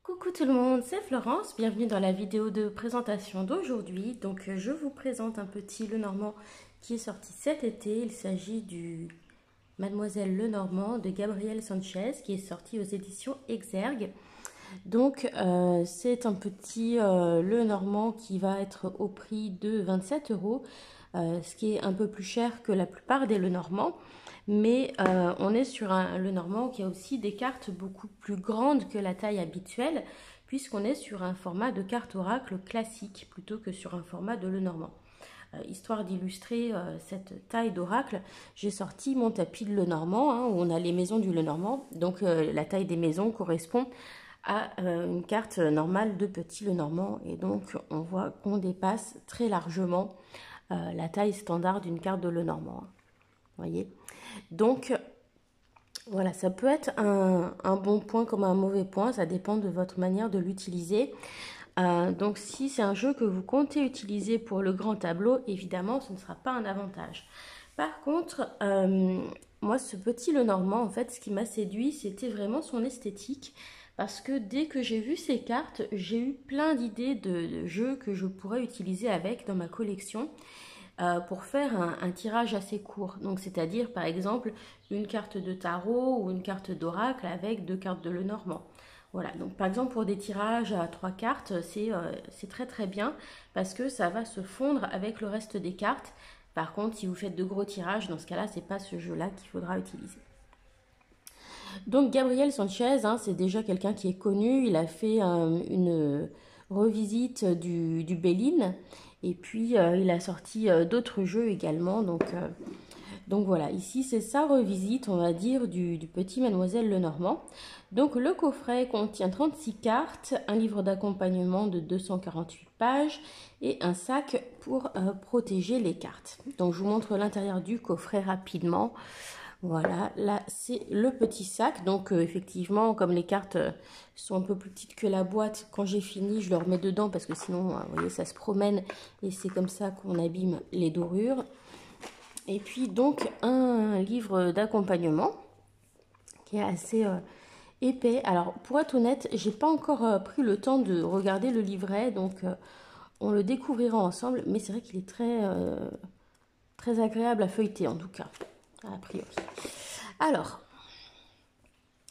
Coucou tout le monde, c'est Florence, bienvenue dans la vidéo de présentation d'aujourd'hui. Donc je vous présente un petit Lenormand qui est sorti cet été. Il s'agit du Mademoiselle Lenormand de Gabriel Sanchez qui est sorti aux éditions Exergue. Donc c'est un petit Lenormand qui va être au prix de 27 €, ce qui est un peu plus cher que la plupart des Lenormands. Mais on est sur un Lenormand qui a aussi des cartes beaucoup plus grandes que la taille habituelle, puisqu'on est sur un format de carte oracle classique plutôt que sur un format de Lenormand. Histoire d'illustrer cette taille d'oracle, j'ai sorti mon tapis de Lenormand, où on a les maisons du Lenormand. Donc la taille des maisons correspond à une carte normale de petit Lenormand. Et donc on voit qu'on dépasse très largement la taille standard d'une carte de Lenormand. Voyez. Donc voilà, ça peut être un bon point comme un mauvais point, ça dépend de votre manière de l'utiliser. Donc si c'est un jeu que vous comptez utiliser pour le grand tableau, évidemment ce ne sera pas un avantage. Par contre, moi ce petit Lenormand, en fait ce qui m'a séduit, c'était vraiment son esthétique. Parce que dès que j'ai vu ces cartes, j'ai eu plein d'idées de jeux que je pourrais utiliser avec dans ma collection. Pour faire un tirage assez court. Donc c'est-à-dire par exemple une carte de tarot ou une carte d'oracle avec 2 cartes de Lenormand. Voilà, donc par exemple pour des tirages à 3 cartes, c'est très très bien parce que ça va se fondre avec le reste des cartes. Par contre, si vous faites de gros tirages, dans ce cas-là, c'est pas ce jeu-là qu'il faudra utiliser. Donc Gabriel Sanchez, c'est déjà quelqu'un qui est connu. Il a fait une revisite du Béline. Et puis il a sorti d'autres jeux également. Donc voilà, ici c'est sa revisite, on va dire, du petit Mademoiselle Lenormand. Donc le coffret contient 36 cartes, un livre d'accompagnement de 248 pages et un sac pour protéger les cartes. Donc je vous montre l'intérieur du coffret rapidement. Voilà, là c'est le petit sac. Donc effectivement, comme les cartes sont un peu plus petites que la boîte, quand j'ai fini, je le remets dedans parce que sinon, vous voyez, ça se promène et c'est comme ça qu'on abîme les dorures. Et puis donc un livre d'accompagnement qui est assez épais. Alors pour être honnête, j'ai pas encore pris le temps de regarder le livret, donc on le découvrira ensemble. Mais c'est vrai qu'il est très agréable à feuilleter en tout cas, a priori. Alors,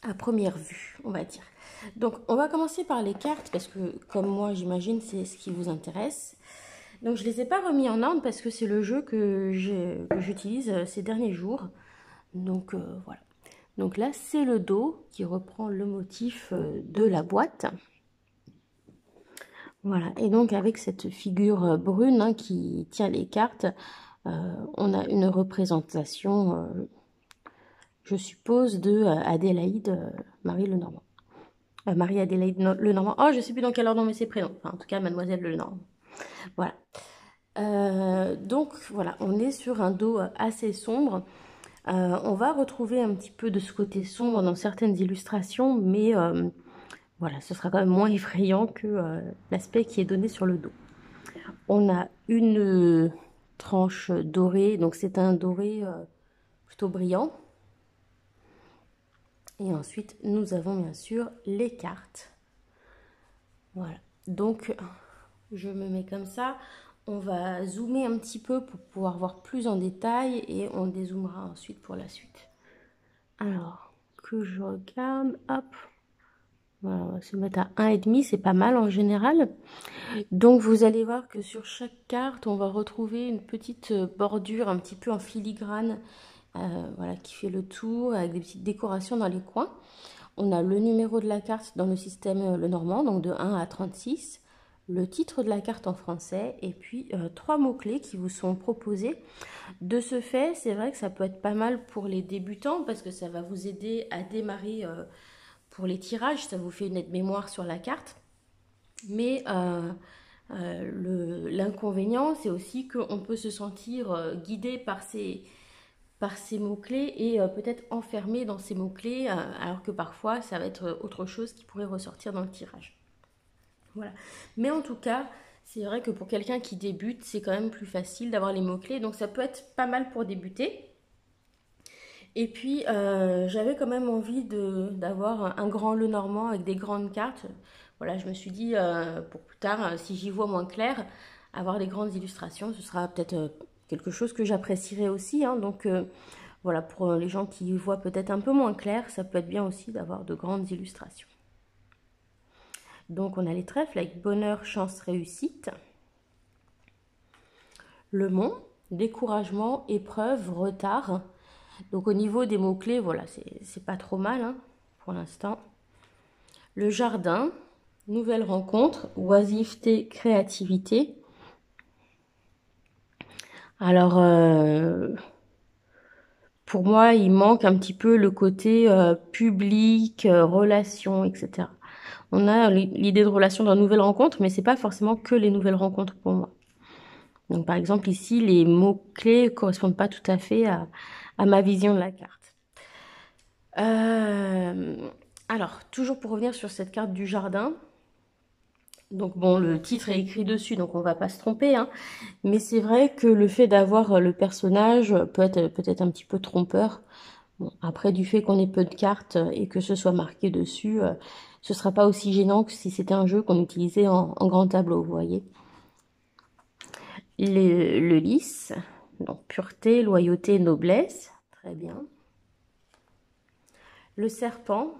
à première vue, on va dire. Donc, on va commencer par les cartes, parce que, comme moi, j'imagine, c'est ce qui vous intéresse. Donc, je ne les ai pas remis en ordre, parce que c'est le jeu que j'utilise ces derniers jours. Donc, voilà. Donc là, c'est le dos qui reprend le motif de la boîte. Voilà, et donc avec cette figure brune qui tient les cartes, on a une représentation... je suppose, de Adélaïde Marie Lenormand. Marie-Adélaïde Lenormand. Oh, je ne sais plus dans quel ordre on met ses prénoms. Enfin, en tout cas, Mademoiselle Lenormand. Voilà. Donc, voilà, on est sur un dos assez sombre. On va retrouver un petit peu de ce côté sombre dans certaines illustrations, mais voilà, ce sera quand même moins effrayant que l'aspect qui est donné sur le dos. On a une tranche dorée, donc c'est un doré plutôt brillant. Et ensuite, nous avons bien sûr les cartes. Voilà. Donc, je me mets comme ça. On va zoomer un petit peu pour pouvoir voir plus en détail et on dézoomera ensuite pour la suite. Alors, que je regarde, hop. Voilà, on va se mettre à 1,5, c'est pas mal en général. Donc, vous allez voir que sur chaque carte, on va retrouver une petite bordure un petit peu en filigrane. Voilà, qui fait le tour avec des petites décorations dans les coins. On a le numéro de la carte dans le système Lenormand, donc de 1 à 36, le titre de la carte en français et puis 3 mots-clés qui vous sont proposés. De ce fait, c'est vrai que ça peut être pas mal pour les débutants parce que ça va vous aider à démarrer pour les tirages, ça vous fait une aide-mémoire sur la carte. Mais l'inconvénient, c'est aussi qu'on peut se sentir guidé par ces mots-clés et peut-être enfermé dans ces mots-clés, alors que parfois ça va être autre chose qui pourrait ressortir dans le tirage. Voilà. Mais en tout cas, c'est vrai que pour quelqu'un qui débute, c'est quand même plus facile d'avoir les mots-clés, donc ça peut être pas mal pour débuter. Et puis, j'avais quand même envie d'avoir un grand Lenormand avec des grandes cartes. Voilà, je me suis dit, pour plus tard, si j'y vois moins clair, avoir des grandes illustrations, ce sera peut-être quelque chose que j'apprécierais aussi, hein. Donc, voilà, pour les gens qui voient peut-être un peu moins clair, ça peut être bien aussi d'avoir de grandes illustrations. Donc, on a les trèfles avec bonheur, chance, réussite. Le mont, découragement, épreuve, retard. Donc au niveau des mots-clés, voilà, c'est pas trop mal, hein, pour l'instant. Le jardin, nouvelle rencontre, oisiveté, créativité. Alors, pour moi, il manque un petit peu le côté public, relations, etc. On a l'idée de relation dans nouvelle rencontre, mais c'est pas forcément que les nouvelles rencontres pour moi. Donc par exemple ici, les mots-clés correspondent pas tout à fait à ma vision de la carte. Alors, toujours pour revenir sur cette carte du jardin. Donc bon, le titre est écrit dessus, donc on va pas se tromper, hein. Mais c'est vrai que le fait d'avoir le personnage peut être peut-être un petit peu trompeur. Bon, après, du fait qu'on ait peu de cartes et que ce soit marqué dessus, ce sera pas aussi gênant que si c'était un jeu qu'on utilisait en grand tableau, vous voyez. Le lys, donc pureté, loyauté, noblesse, très bien. Le serpent,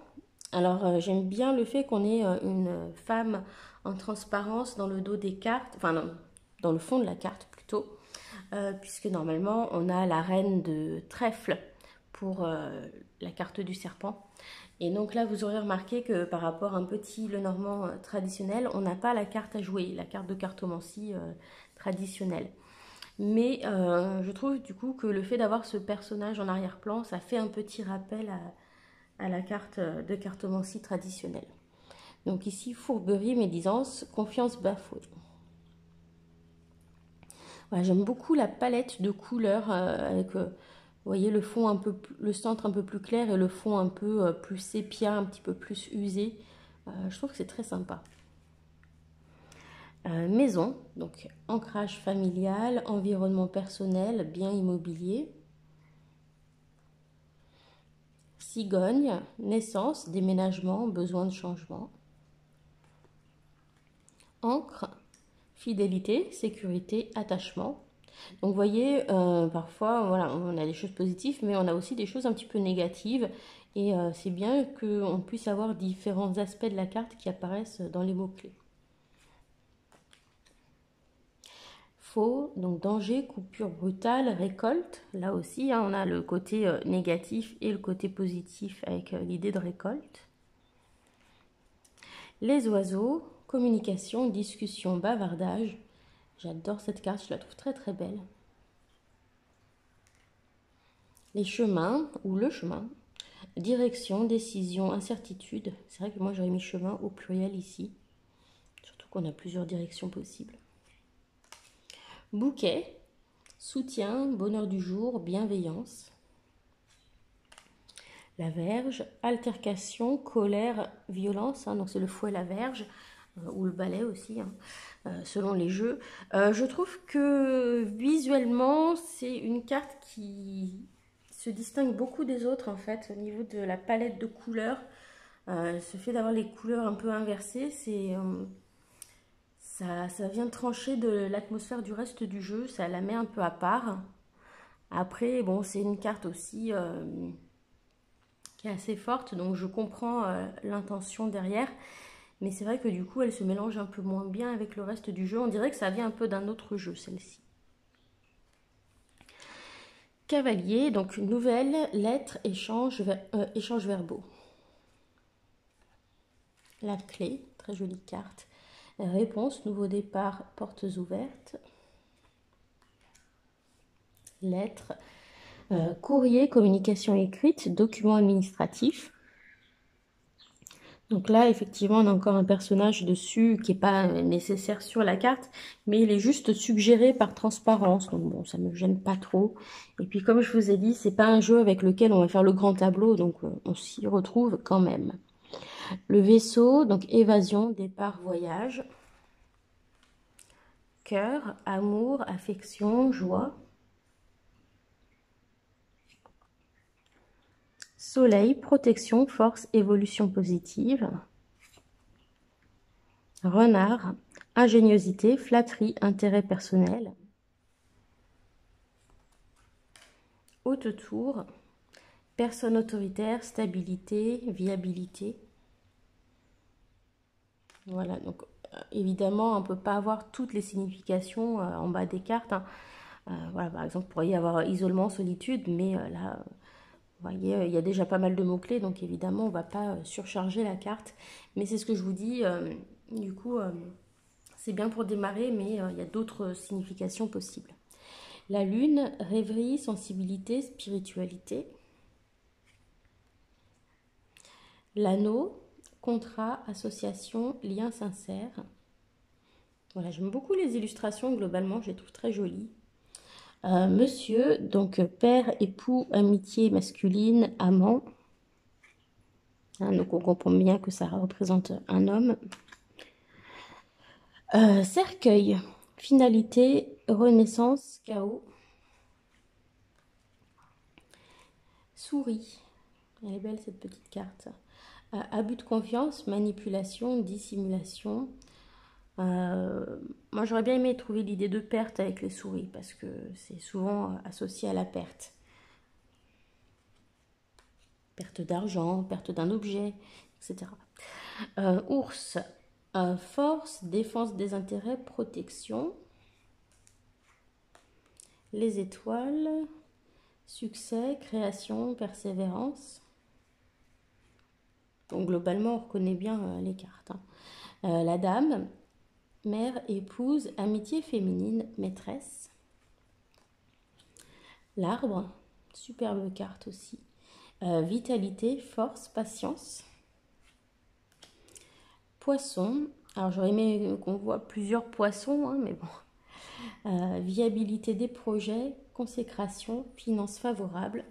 alors j'aime bien le fait qu'on ait une femme en transparence dans le dos des cartes, enfin non, dans le fond de la carte plutôt, puisque normalement on a la reine de trèfle pour la carte du serpent. Et donc là vous aurez remarqué que par rapport à un petit Lenormand traditionnel, on n'a pas la carte à jouer, la carte de cartomancie traditionnelle. Mais je trouve du coup que le fait d'avoir ce personnage en arrière-plan, ça fait un petit rappel à la carte de cartomancie traditionnelle. Donc ici, fourberie, médisance, confiance bafouée. Voilà, j'aime beaucoup la palette de couleurs avec, vous voyez, le fond un peu, le centre un peu plus clair et le fond un peu plus sépia, un petit peu plus usé. Je trouve que c'est très sympa. Maison, donc ancrage familial, environnement personnel, bien immobilier. Cigogne, naissance, déménagement, besoin de changement. Encre, fidélité, sécurité, attachement. Donc vous voyez, parfois, voilà, on a des choses positives, mais on a aussi des choses un petit peu négatives. Et c'est bien qu'on puisse avoir différents aspects de la carte qui apparaissent dans les mots-clés. Faux, donc danger, coupure brutale, récolte. Là aussi, hein, on a le côté négatif et le côté positif avec l'idée de récolte. Les oiseaux, communication, discussion, bavardage. J'adore cette carte, je la trouve très très belle. Les chemins ou le chemin, direction, décision, incertitude. C'est vrai que moi j'aurais mis chemin au pluriel ici, surtout qu'on a plusieurs directions possibles. Bouquet, soutien, bonheur du jour, bienveillance. La verge, altercation, colère, violence, hein, donc c'est le fouet, la verge, ou le balai aussi, hein, selon les jeux. Je trouve que visuellement, c'est une carte qui se distingue beaucoup des autres en fait, au niveau de la palette de couleurs. Ce fait d'avoir les couleurs un peu inversées, ça vient trancher de l'atmosphère du reste du jeu, ça la met un peu à part. Après, bon, c'est une carte aussi qui est assez forte, donc je comprends l'intention derrière. Mais c'est vrai que du coup, elle se mélange un peu moins bien avec le reste du jeu. On dirait que ça vient un peu d'un autre jeu, celle-ci. Cavalier, donc nouvelle, lettre, échange verbaux. La clé, très jolie carte. Réponse, nouveau départ, portes ouvertes. Lettre, courrier, communication écrite, document administratif. Donc là, effectivement, on a encore un personnage dessus qui n'est pas nécessaire sur la carte, mais il est juste suggéré par transparence. Donc bon, ça ne me gêne pas trop. Et puis comme je vous ai dit, c'est pas un jeu avec lequel on va faire le grand tableau, donc on s'y retrouve quand même. Le vaisseau, donc évasion, départ, voyage. Cœur, amour, affection, joie. Soleil, protection, force, évolution positive. Renard, ingéniosité, flatterie, intérêt personnel. Haute tour, personne autoritaire, stabilité, viabilité. Voilà, donc évidemment, on ne peut pas avoir toutes les significations en bas des cartes, hein. Voilà, par exemple, il pourrait y avoir isolement, solitude, mais là, vous voyez, il y a déjà pas mal de mots-clés, donc évidemment, on ne va pas surcharger la carte. Mais c'est ce que je vous dis, du coup, c'est bien pour démarrer, mais il y a d'autres significations possibles. La lune, rêverie, sensibilité, spiritualité. L'anneau, contrat, association, lien sincère. Voilà, j'aime beaucoup les illustrations, globalement, je les trouve très jolies. Monsieur, donc père, époux, amitié masculine, amant. Hein, donc on comprend bien que ça représente un homme. Cercueil, finalité, renaissance, chaos. Souris, elle est belle cette petite carte. Abus de confiance, manipulation, dissimulation. Moi j'aurais bien aimé trouver l'idée de perte avec les souris parce que c'est souvent associé à la perte. Perte d'argent, perte d'un objet, etc. Ours, force, défense des intérêts, protection. Les étoiles, succès, création, persévérance. Donc globalement on reconnaît bien les cartes, hein. La dame, mère, épouse, amitié féminine, maîtresse. L'arbre, superbe carte aussi. Vitalité, force, patience. Poisson, alors j'aurais aimé qu'on voit plusieurs poissons, hein, mais bon. Viabilité des projets, consécration, finances favorables.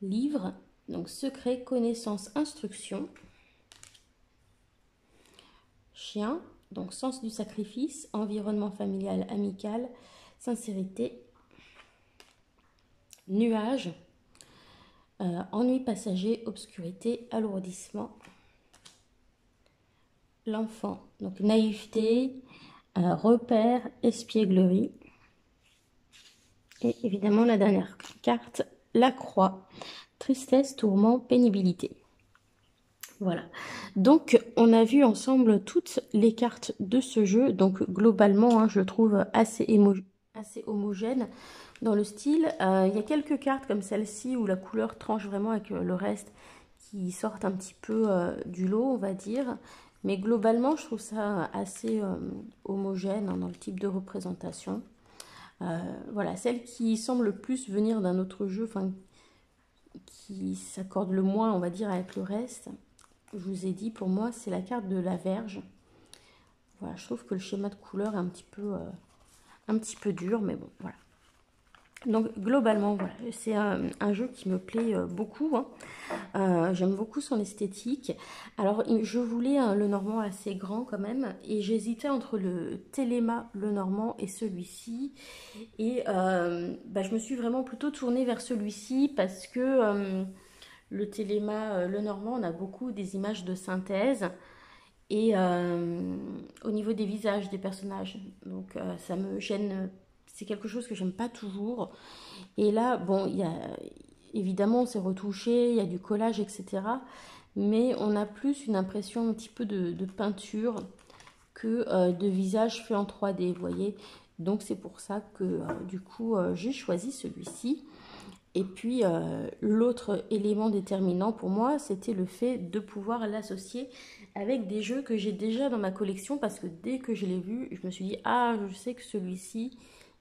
Livre, donc secret, connaissance, instruction. Chien, donc sens du sacrifice, environnement familial, amical, sincérité. Nuage, ennui passager, obscurité, alourdissement. L'enfant, donc naïveté, repère, espièglerie. Et évidemment la dernière carte, la croix, tristesse, tourment, pénibilité. Voilà, donc on a vu ensemble toutes les cartes de ce jeu, donc globalement hein, je le trouve assez homogène dans le style. Il y a quelques cartes comme celle-ci où la couleur tranche vraiment avec le reste qui sortent un petit peu du lot on va dire, mais globalement je trouve ça assez homogène hein, dans le type de représentation. Voilà, celle qui semble le plus venir d'un autre jeu, enfin qui s'accorde le moins on va dire avec le reste, je vous ai dit, pour moi, c'est la carte de la Vierge. Voilà, je trouve que le schéma de couleur est un petit peu dur, mais bon, voilà. Donc, globalement, voilà, c'est un jeu qui me plaît beaucoup, hein. J'aime beaucoup son esthétique. Alors, je voulais un Lenormand assez grand quand même, et j'hésitais entre le Téléma Lenormand et celui-ci. Et je me suis vraiment plutôt tournée vers celui-ci parce que... le Téléma Lenormand, on a beaucoup des images de synthèse et au niveau des visages des personnages. Donc ça me gêne, c'est quelque chose que j'aime pas toujours. Et là, bon, il y a évidemment c'est retouché, il y a du collage, etc. Mais on a plus une impression un petit peu de peinture que de visage fait en 3D, vous voyez. Donc c'est pour ça que du coup j'ai choisi celui-ci. Et puis, l'autre élément déterminant pour moi, c'était le fait de pouvoir l'associer avec des jeux que j'ai déjà dans ma collection. Parce que dès que je l'ai vu, je me suis dit, ah, je sais que celui-ci,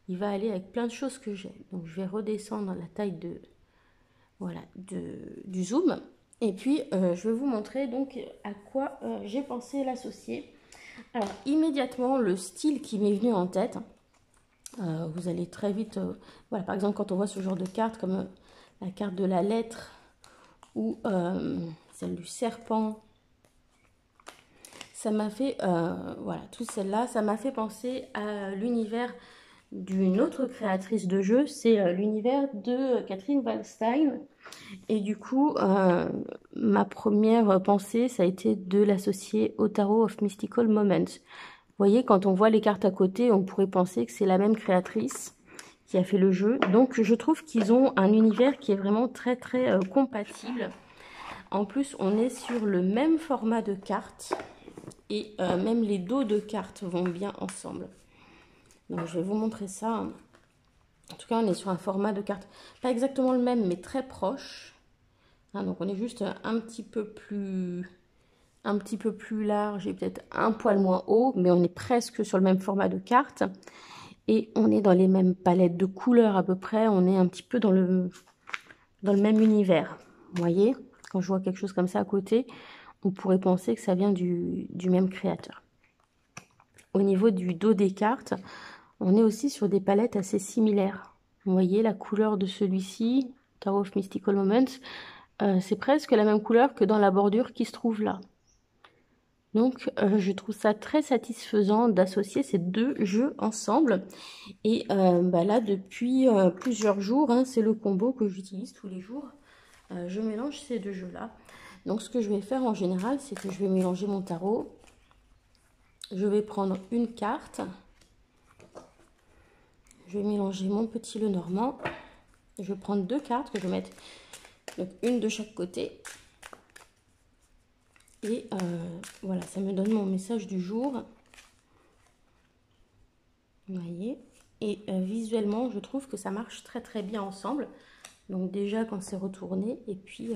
il va aller avec plein de choses que j'ai. Donc, je vais redescendre la taille du zoom. Et puis, je vais vous montrer donc à quoi j'ai pensé l'associer. Alors, immédiatement, le style qui m'est venu en tête... vous allez très vite, voilà, par exemple quand on voit ce genre de carte comme la carte de la lettre ou celle du serpent, ça m'a fait, voilà, toutes celles-là, ça m'a fait penser à l'univers d'une autre créatrice de jeux, c'est l'univers de Catherine Waldstein. Et du coup, ma première pensée, ça a été de l'associer au Tarot of Mystical Moments. Vous voyez, quand on voit les cartes à côté, on pourrait penser que c'est la même créatrice qui a fait le jeu. Donc, je trouve qu'ils ont un univers qui est vraiment très, très compatible. En plus, on est sur le même format de cartes et même les dos de cartes vont bien ensemble. Donc, je vais vous montrer ça. En tout cas, on est sur un format de cartes, pas exactement le même, mais très proche. Donc, on est juste un petit peu plus large et peut-être un poil moins haut, mais on est presque sur le même format de cartes. Et on est dans les mêmes palettes de couleurs à peu près. On est un petit peu dans le même univers. Vous voyez, quand je vois quelque chose comme ça à côté, on pourrait penser que ça vient du même créateur. Au niveau du dos des cartes, on est aussi sur des palettes assez similaires. Vous voyez la couleur de celui-ci, Tarot of Mystical Moments, c'est presque la même couleur que dans la bordure qui se trouve là. Donc, je trouve ça très satisfaisant d'associer ces deux jeux ensemble. Et là, depuis plusieurs jours, c'est le combo que j'utilise tous les jours. Je mélange ces deux jeux-là. Donc, ce que je vais faire en général, c'est que je vais mélanger mon tarot. Je vais prendre une carte. Je vais mélanger mon petit Lenormand. Je vais prendre deux cartes que je vais mettre, donc une de chaque côté. Et voilà, ça me donne mon message du jour. Vous voyez. Et visuellement, je trouve que ça marche très très bien ensemble. Donc déjà quand c'est retourné, et puis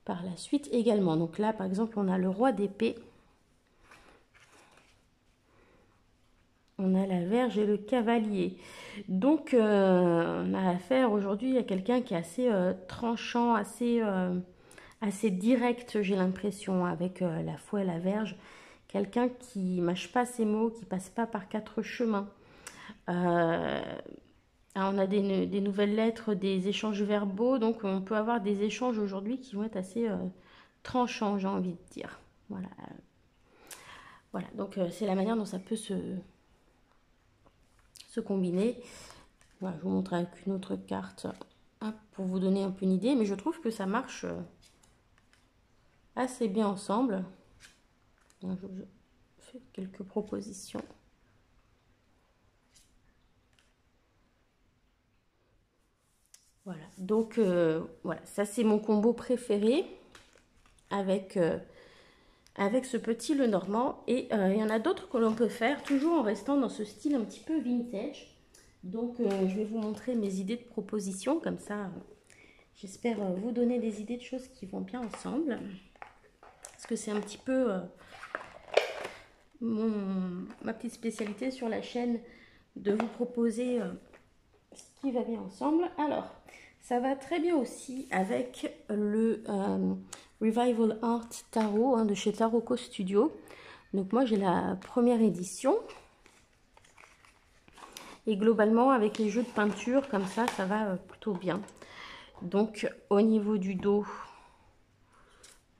par la suite également. Donc là, par exemple, on a le roi d'épée. On a la Vierge et le cavalier. Donc, on a affaire aujourd'hui à quelqu'un qui est assez tranchant, assez direct, j'ai l'impression, avec la foi et la Vierge. Quelqu'un qui mâche pas ses mots, qui passe pas par quatre chemins. On a des nouvelles lettres, des échanges verbaux. Donc, on peut avoir des échanges aujourd'hui qui vont être assez tranchants, j'ai envie de dire. Voilà. Voilà, donc c'est la manière dont ça peut se combiner. Voilà, je vous montre avec une autre carte pour vous donner un peu une idée, mais je trouve que ça marche assez bien ensemble. Donc, je vous fais quelques propositions. Voilà, donc voilà, ça c'est mon combo préféré avec ce petit Lenormand. Et il y en a d'autres que l'on peut faire, toujours en restant dans ce style un petit peu vintage. Donc, je vais vous montrer mes idées de propositions, comme ça, j'espère vous donner des idées de choses qui vont bien ensemble. Parce que c'est un petit peu ma petite spécialité sur la chaîne, de vous proposer ce qui va bien ensemble. Alors, ça va très bien aussi avec le Revival Art Tarot de chez Taroko Studio. Donc, moi, j'ai la première édition. Et globalement, avec les jeux de peinture, comme ça va plutôt bien. Donc, au niveau du dos,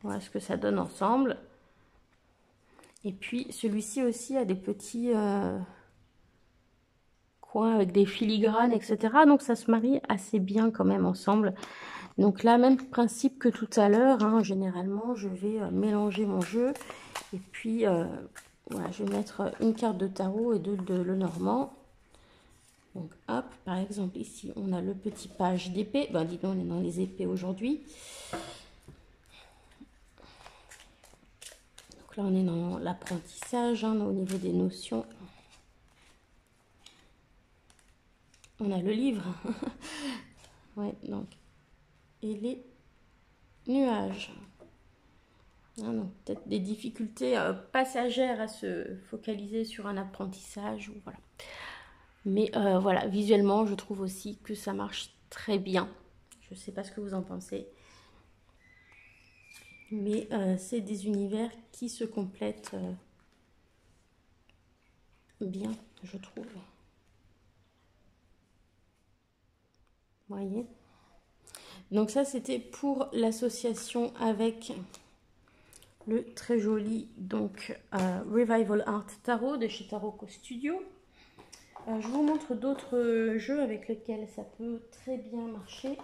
voilà ce que ça donne ensemble. Et puis, celui-ci aussi a des petits coins avec des filigranes, etc. Donc, ça se marie assez bien quand même ensemble. Donc là, même principe que tout à l'heure. Généralement, je vais mélanger mon jeu. Et puis, voilà, je vais mettre une carte de tarot et deux de Lenormand. Donc, hop, par exemple, ici, on a le petit page d'épée. Ben, dis donc, on est dans les épées aujourd'hui. Donc là, on est dans l'apprentissage, au niveau des notions. On a le livre. Ouais, donc, et les nuages. Donc, peut-être des difficultés passagères à se focaliser sur un apprentissage. Voilà. Mais voilà, visuellement, je trouve aussi que ça marche très bien. Je ne sais pas ce que vous en pensez. Mais c'est des univers qui se complètent bien, je trouve. Vous voyez? Donc ça, c'était pour l'association avec le très joli donc Revival Art Tarot de chez Taroko Studio. Je vous montre d'autres jeux avec lesquels ça peut très bien marcher.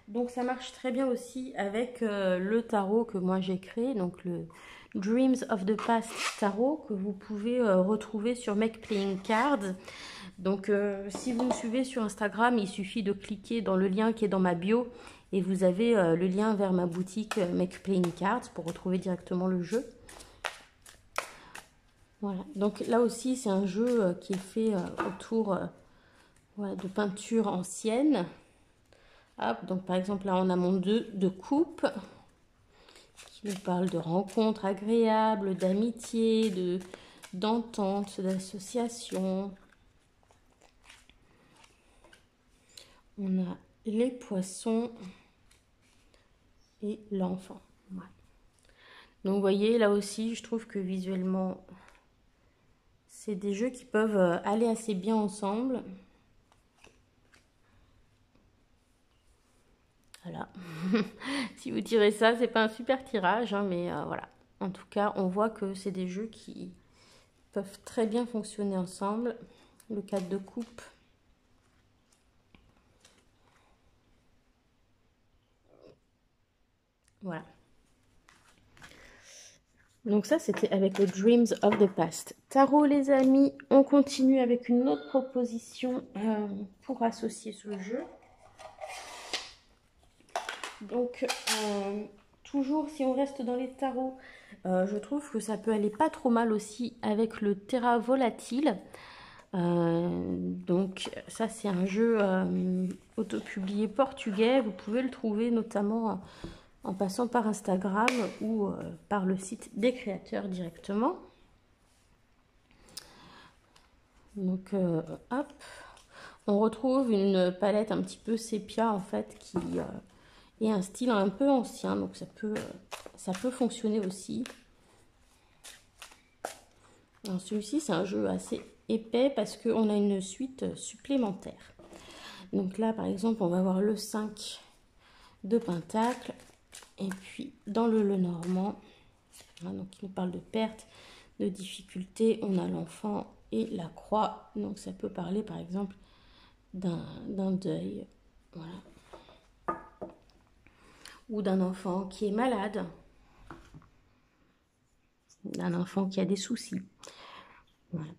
Donc ça marche très bien aussi avec le tarot que moi j'ai créé, donc le Dreams of the Past Tarot, que vous pouvez retrouver sur Make Playing Cards. Donc si vous me suivez sur Instagram, il suffit de cliquer dans le lien qui est dans ma bio et vous avez le lien vers ma boutique Make Playing Cards pour retrouver directement le jeu. Voilà, donc là aussi c'est un jeu qui est fait autour voilà, de peintures anciennes. Hop, donc par exemple là on a mon 2 de coupe qui nous parle de rencontres agréables, d'amitié, d'entente, d'association. On a les poissons et l'enfant. Ouais. Donc vous voyez là aussi je trouve que visuellement c'est des jeux qui peuvent aller assez bien ensemble. Voilà. Si vous tirez ça, c'est pas un super tirage, hein, mais voilà. En tout cas, on voit que c'est des jeux qui peuvent très bien fonctionner ensemble. Le 4 de coupe. Voilà. Donc ça, c'était avec le Dreams of the Past Tarot, les amis. On continue avec une autre proposition pour associer ce jeu. Donc, toujours, si on reste dans les tarots, je trouve que ça peut aller pas trop mal aussi avec le Terra Volatile. Donc, ça, c'est un jeu autopublié portugais. Vous pouvez le trouver notamment en passant par Instagram ou par le site des créateurs directement. Donc, hop, on retrouve une palette un petit peu sépia en fait qui est un style un peu ancien, donc ça peut fonctionner aussi. Alors celui-ci c'est un jeu assez épais parce qu'on a une suite supplémentaire. Donc là par exemple on va avoir le 5 de pentacle et puis dans le Lenormand, hein, donc il nous parle de perte, de difficulté, on a l'enfant et la croix, donc ça peut parler par exemple d'un deuil, voilà, ou d'un enfant qui est malade, d'un enfant qui a des soucis. Voilà.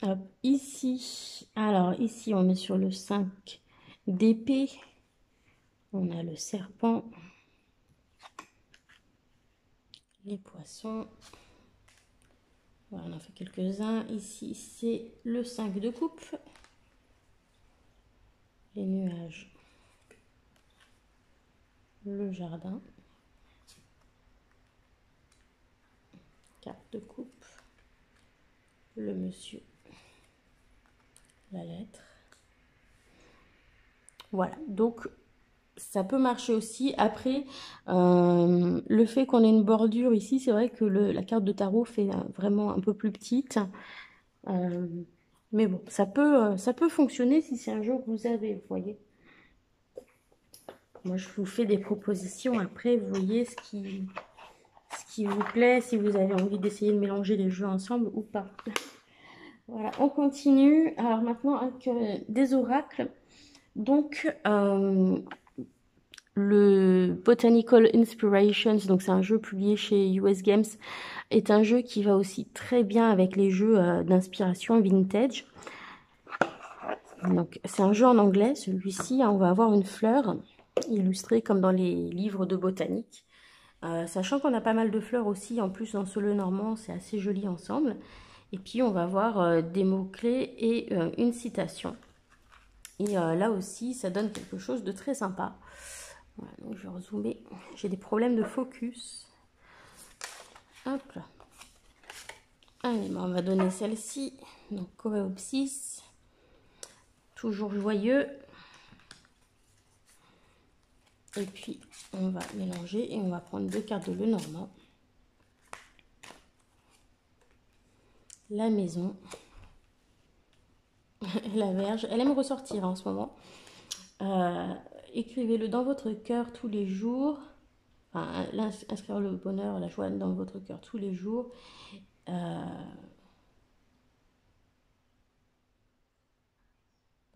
Hop, ici, alors ici on est sur le 5 d'épée, on a le serpent, les poissons, voilà, on en fait quelques-uns. Ici c'est le 5 de coupe, les nuages, le jardin, 4 de coupe, le monsieur, la lettre. Voilà, donc ça peut marcher aussi. Après, le fait qu'on ait une bordure ici, c'est vrai que la carte de tarot fait vraiment un peu plus petite. Mais bon, ça peut fonctionner si c'est un jeu que vous avez, vous voyez. Moi, je vous fais des propositions. Après, vous voyez ce qui vous plaît, si vous avez envie d'essayer de mélanger les jeux ensemble ou pas. Voilà, on continue. Alors maintenant, avec des oracles. Donc, le Botanical Inspirations, donc c'est un jeu publié chez US Games, est un jeu qui va aussi très bien avec les jeux d'inspiration vintage. Donc c'est un jeu en anglais, celui-ci, on va avoir une fleur illustrée comme dans les livres de botanique. Sachant qu'on a pas mal de fleurs aussi, en plus dans ce Lenormand, c'est assez joli ensemble. Et puis on va avoir des mots-clés et une citation. Et là aussi, ça donne quelque chose de très sympa. Voilà, donc je vais rezoomer. J'ai des problèmes de focus. Hop là. Allez, on va donner celle-ci. Donc Coréopsis. Toujours joyeux. Et puis, on va mélanger et on va prendre 2 cartes de Lenormand. La maison. La Vierge. Elle aime ressortir en ce moment. Écrivez-le dans votre cœur tous les jours. Enfin, inscrire le bonheur, la joie dans votre cœur tous les jours.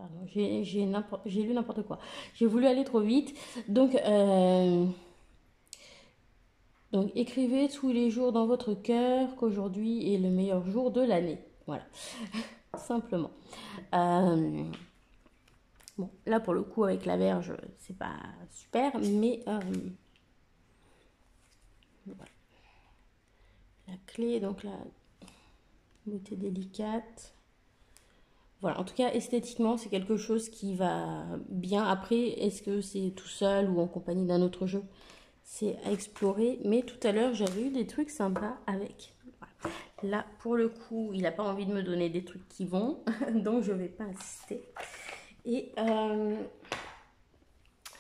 Pardon, j'ai lu n'importe quoi. J'ai voulu aller trop vite. Donc, écrivez tous les jours dans votre cœur qu'aujourd'hui est le meilleur jour de l'année. Voilà, simplement. Bon, là, pour le coup, avec la verge, c'est pas super, mais voilà. La clé, donc la beauté délicate. Voilà, en tout cas, esthétiquement, c'est quelque chose qui va bien. Après, est-ce que c'est tout seul ou en compagnie d'un autre jeu? C'est à explorer. Mais tout à l'heure, j'avais eu des trucs sympas avec. Voilà. Là, pour le coup, il n'a pas envie de me donner des trucs qui vont. Donc, je ne vais pas insister. Et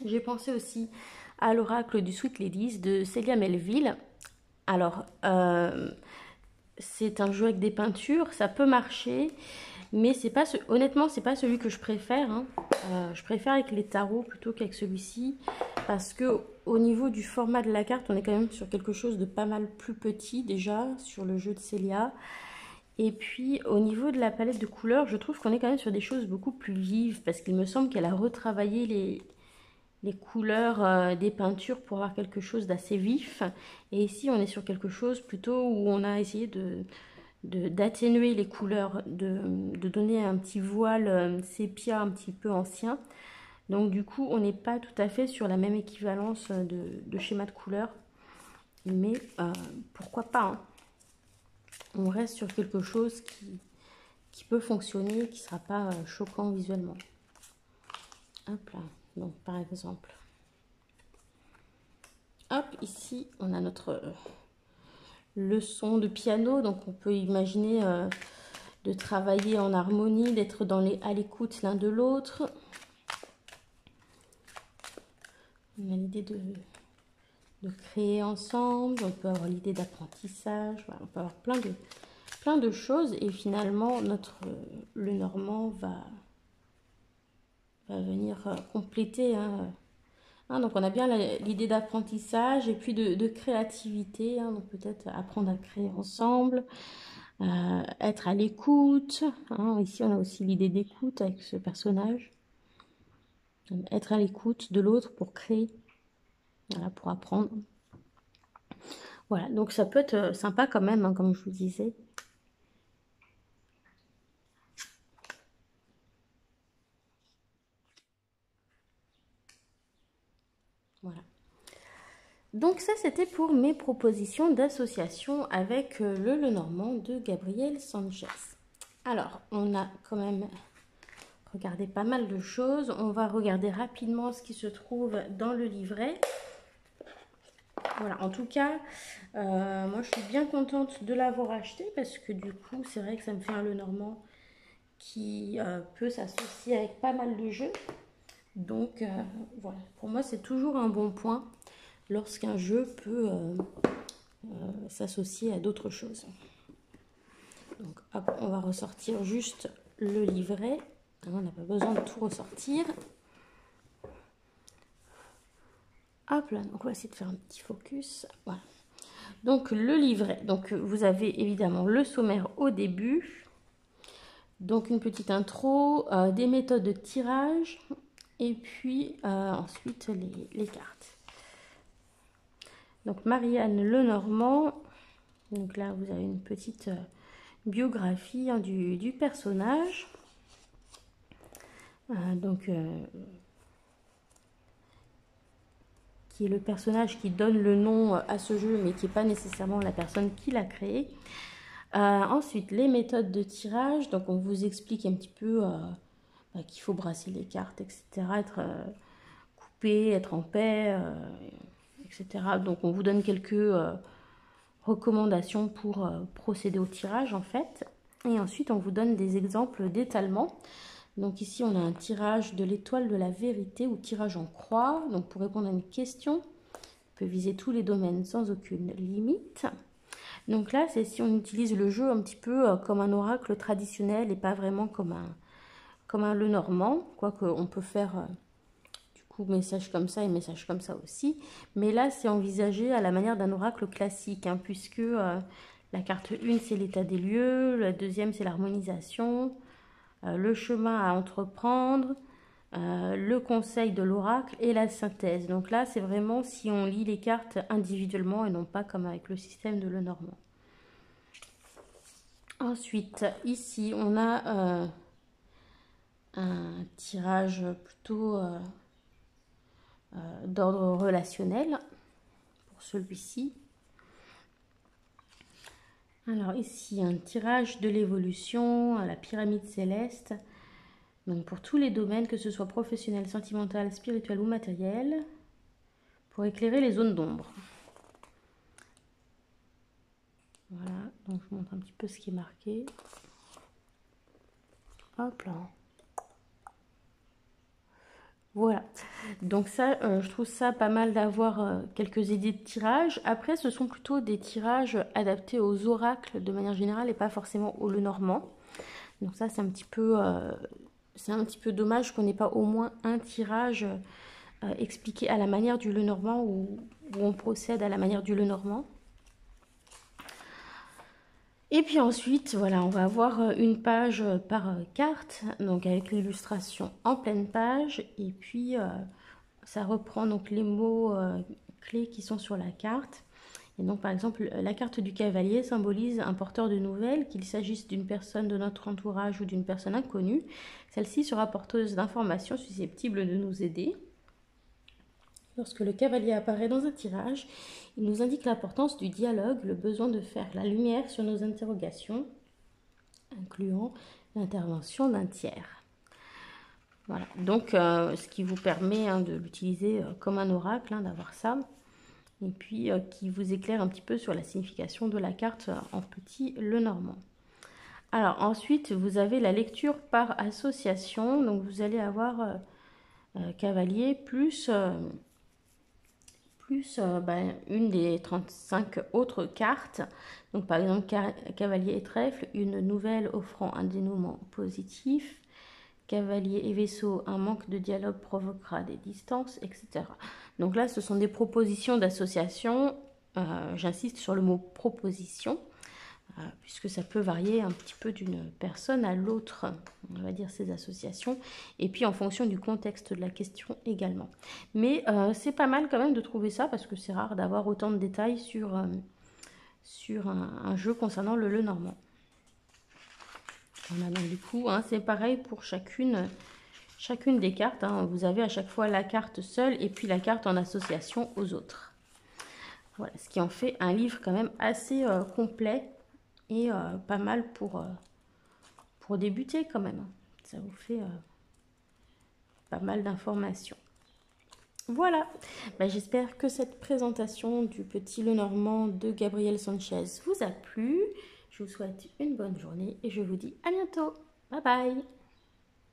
j'ai pensé aussi à l'oracle du Sweet Ladies de Célia Melville. Alors, c'est un jeu avec des peintures. Ça peut marcher. Mais c'est pas honnêtement, c'est pas celui que je préfère. Hein. Je préfère avec les tarots plutôt qu'avec celui-ci. Parce que au niveau du format de la carte, on est quand même sur quelque chose de pas mal plus petit déjà, sur le jeu de Célia. Et puis au niveau de la palette de couleurs, je trouve qu'on est quand même sur des choses beaucoup plus vives. Parce qu'il me semble qu'elle a retravaillé les couleurs des peintures pour avoir quelque chose d'assez vif. Et ici, on est sur quelque chose plutôt où on a essayé d'atténuer les couleurs, de donner un petit voile sépia un petit peu ancien. Donc du coup, on n'est pas tout à fait sur la même équivalence de schéma de couleurs. Mais pourquoi pas, hein. On reste sur quelque chose qui peut fonctionner, qui ne sera pas choquant visuellement. Hop là, donc par exemple. Hop, ici, on a notre leçon de piano. Donc on peut imaginer de travailler en harmonie, d'être à l'écoute l'un de l'autre. On a l'idée de créer ensemble, on peut avoir l'idée d'apprentissage, voilà, on peut avoir plein de choses et finalement le Normand va venir compléter. Hein. Donc on a bien l'idée d'apprentissage et puis de créativité, hein, donc peut-être apprendre à créer ensemble, être à l'écoute. Hein. Ici on a aussi l'idée d'écoute avec ce personnage. Être à l'écoute de l'autre pour créer, voilà, pour apprendre. Voilà, donc ça peut être sympa quand même, hein, comme je vous disais. Voilà. Donc ça, c'était pour mes propositions d'association avec le Lenormand de Gabriel Sanchez. Alors, on a quand même regardé pas mal de choses. On va regarder rapidement ce qui se trouve dans le livret. Voilà, en tout cas, moi je suis bien contente de l'avoir acheté parce que du coup, c'est vrai que ça me fait un Lenormand qui peut s'associer avec pas mal de jeux. Donc voilà, pour moi c'est toujours un bon point lorsqu'un jeu peut s'associer à d'autres choses. Donc hop, on va ressortir juste le livret. On n'a pas besoin de tout ressortir. Hop là, donc on va essayer de faire un petit focus. Voilà. Donc le livret, donc vous avez évidemment le sommaire au début. Donc une petite intro, des méthodes de tirage et puis ensuite les cartes. Donc Marianne Lenormand, donc là vous avez une petite biographie hein, du personnage. Qui est le personnage qui donne le nom à ce jeu, mais qui n'est pas nécessairement la personne qui l'a créé. Ensuite, les méthodes de tirage. Donc, on vous explique un petit peu qu'il faut brasser les cartes, etc. Être coupé, être en paix, etc. Donc, on vous donne quelques recommandations pour procéder au tirage, en fait. Et ensuite, on vous donne des exemples d'étalement. Donc ici, on a un tirage de l'étoile de la vérité ou tirage en croix. Donc pour répondre à une question, on peut viser tous les domaines sans aucune limite. Donc là, c'est si on utilise le jeu un petit peu comme un oracle traditionnel et pas vraiment comme un Lenormand. Quoique on peut faire du coup message comme ça et message comme ça aussi. Mais là, c'est envisagé à la manière d'un oracle classique, hein, puisque la carte 1, c'est l'état des lieux. La deuxième, c'est l'harmonisation. le chemin à entreprendre, le conseil de l'oracle et la synthèse. Donc là, c'est vraiment si on lit les cartes individuellement et non pas comme avec le système de Lenormand. Ensuite, ici, on a un tirage plutôt d'ordre relationnel pour celui-ci. Alors ici, un tirage de l'évolution, la pyramide céleste. Donc pour tous les domaines, que ce soit professionnel, sentimental, spirituel ou matériel, pour éclairer les zones d'ombre. Voilà, donc je vous montre un petit peu ce qui est marqué. Hop là. Voilà, donc ça, je trouve ça pas mal d'avoir quelques idées de tirage. Après, ce sont plutôt des tirages adaptés aux oracles de manière générale et pas forcément au Lenormand. Donc ça, c'est un petit peu dommage qu'on n'ait pas au moins un tirage expliqué à la manière du Lenormand où on procède à la manière du Lenormand. Et puis ensuite, voilà, on va avoir une page par carte, donc avec l'illustration en pleine page. Et puis, ça reprend donc les mots clés qui sont sur la carte. Et donc, par exemple, la carte du cavalier symbolise un porteur de nouvelles, qu'il s'agisse d'une personne de notre entourage ou d'une personne inconnue. Celle-ci sera porteuse d'informations susceptibles de nous aider. Lorsque le cavalier apparaît dans un tirage, il nous indique l'importance du dialogue, le besoin de faire la lumière sur nos interrogations, incluant l'intervention d'un tiers. Voilà, donc ce qui vous permet de l'utiliser comme un oracle, d'avoir ça, et puis qui vous éclaire un petit peu sur la signification de la carte en petit Lenormand. Alors ensuite, vous avez la lecture par association, donc vous allez avoir cavalier plus une des 35 autres cartes. Donc par exemple, cavalier et trèfle, une nouvelle offrant un dénouement positif. Cavalier et vaisseau, un manque de dialogue provoquera des distances, etc. Donc là, ce sont des propositions d'association. J'insiste sur le mot proposition, puisque ça peut varier un petit peu d'une personne à l'autre, on va dire ces associations, et puis en fonction du contexte de la question également. Mais c'est pas mal quand même de trouver ça, parce que c'est rare d'avoir autant de détails sur un jeu concernant le Lenormand. Voilà, donc du coup, c'est pareil pour chacune des cartes. Vous avez à chaque fois la carte seule et puis la carte en association aux autres. Voilà, ce qui en fait un livre quand même assez complet et pas mal pour débuter quand même. Ça vous fait pas mal d'informations. Voilà, j'espère que cette présentation du petit Lenormand de Gabriel Sanchez vous a plu. Je vous souhaite une bonne journée et je vous dis à bientôt. Bye bye.